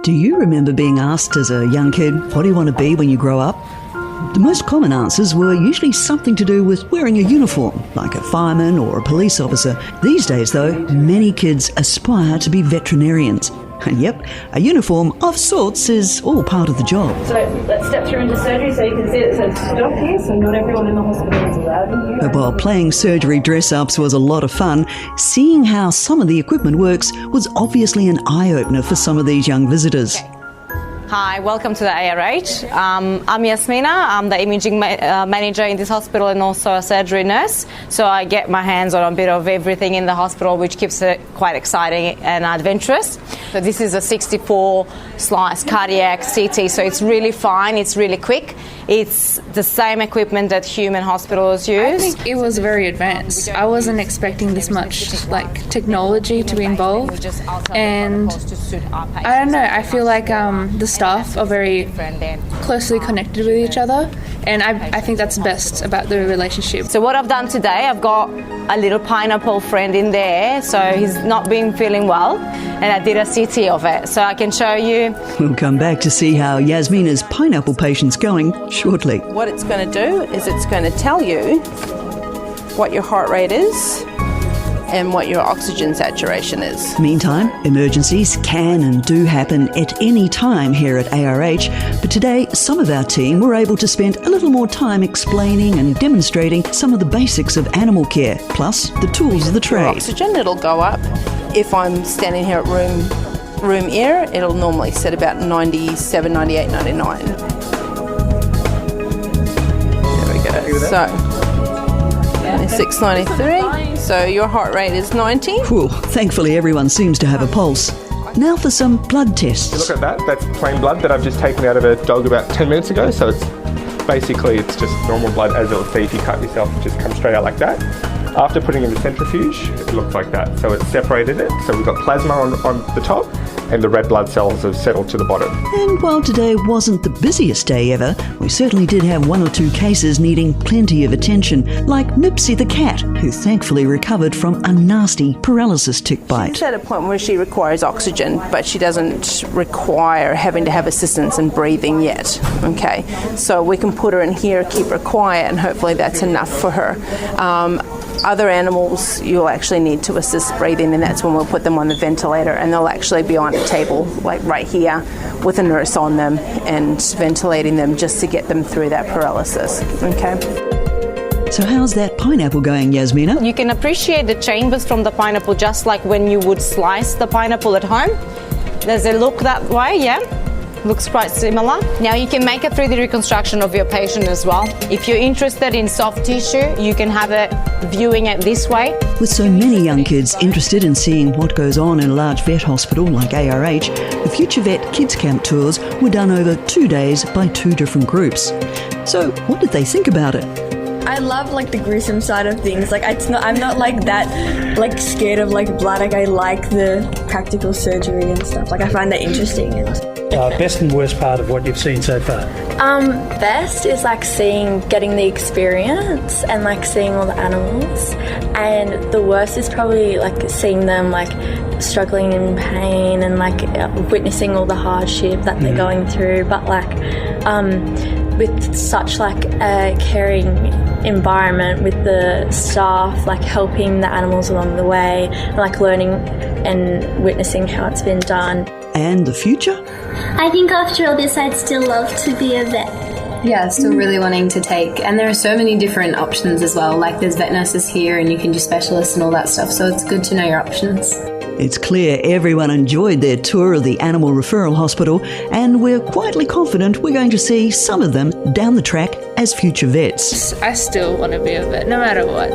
Do you remember being asked as a young kid, what do you want to be when you grow up? The most common answers were usually something to do with wearing a uniform, like a fireman or a police officer. These days, though, many kids aspire to be veterinarians. And yep, a uniform of sorts is all part of the job. So let's step through into surgery so you can see it says stop here, so not everyone in the hospital is allowed. But while playing surgery dress-ups was a lot of fun, seeing how some of the equipment works was obviously an eye-opener for some of these young visitors. Hi, welcome to the ARH. I'm Yasmina. I'm the imaging manager in this hospital and also a surgery nurse. So I get my hands on a bit of everything in the hospital, which keeps it quite exciting and adventurous. So this is a 64-slice cardiac CT, so it's really fine, it's really quick. It's the same equipment that human hospitals use. I think it was very advanced. I wasn't expecting this much technology to be involved, and I don't know, I feel like the staff are very closely connected with each other, and I think that's best about the relationship. So what I've done today, I've got a little pineapple friend in there, so he's not been feeling well, and I did a CT of it, so I can show you. We'll come back to see how Yasmina's pineapple patient's going shortly. What it's going to do is it's going to tell you what your heart rate is and what your oxygen saturation is. Meantime, emergencies can and do happen at any time here at ARH, but today some of our team were able to spend a little more time explaining and demonstrating some of the basics of animal care, plus the tools of the trade. Your oxygen, it'll go up. If I'm standing here at room air, it'll normally sit about 97, 98, 99. There we go. So, 96, 93. So your heart rate is 90. Whew, thankfully everyone seems to have a pulse. Now for some blood tests. Look at that, that's plain blood that I've just taken out of a dog about 10 minutes ago. So it's just normal blood as it'll see if you cut yourself, it just comes straight out like that. After putting in the centrifuge, it looks like that. So it's separated it. So we've got plasma on the top and the red blood cells have settled to the bottom. And while today wasn't the busiest day ever, we certainly did have one or two cases needing plenty of attention, like Mipsy the cat, who thankfully recovered from a nasty paralysis tick bite. She's at a point where she requires oxygen, but she doesn't require having to have assistance in breathing yet. Okay, so we can put her in here, keep her quiet, and hopefully that's enough for her. Other animals you'll actually need to assist breathing, and that's when we'll put them on the ventilator, and they'll actually be on a table like right here with a nurse on them and ventilating them just to get them through that paralysis. Okay. So how's that pineapple going, Yasmina? You can appreciate the chambers from the pineapple just like when you would slice the pineapple at home. Does it look that way? Yeah. Looks quite similar. Now you can make a 3D reconstruction of your patient as well. If you're interested in soft tissue, you can have it viewing it this way. With so many young kids interested in seeing what goes on in a large vet hospital like ARH, the Future Vet Kids Camp tours were done over 2 days by 2 different groups. So what did they think about it? I love the gruesome side of things. I'm not that scared of blood. I like the practical surgery and stuff. I find that interesting. Best and worst part of what you've seen so far? Best is getting the experience and seeing all the animals, and the worst is probably seeing them struggling in pain and witnessing all the hardship that they're going through. But with such a caring environment with the staff helping the animals along the way, learning and witnessing how it's been done. And the future? I think after all this I'd still love to be a vet. Yeah, still really wanting to take, and there are so many different options as well, there's vet nurses here and you can do specialists and all that stuff, so it's good to know your options. It's clear everyone enjoyed their tour of the Animal Referral Hospital, and we're quietly confident we're going to see some of them down the track as future vets. I still want to be a vet, no matter what.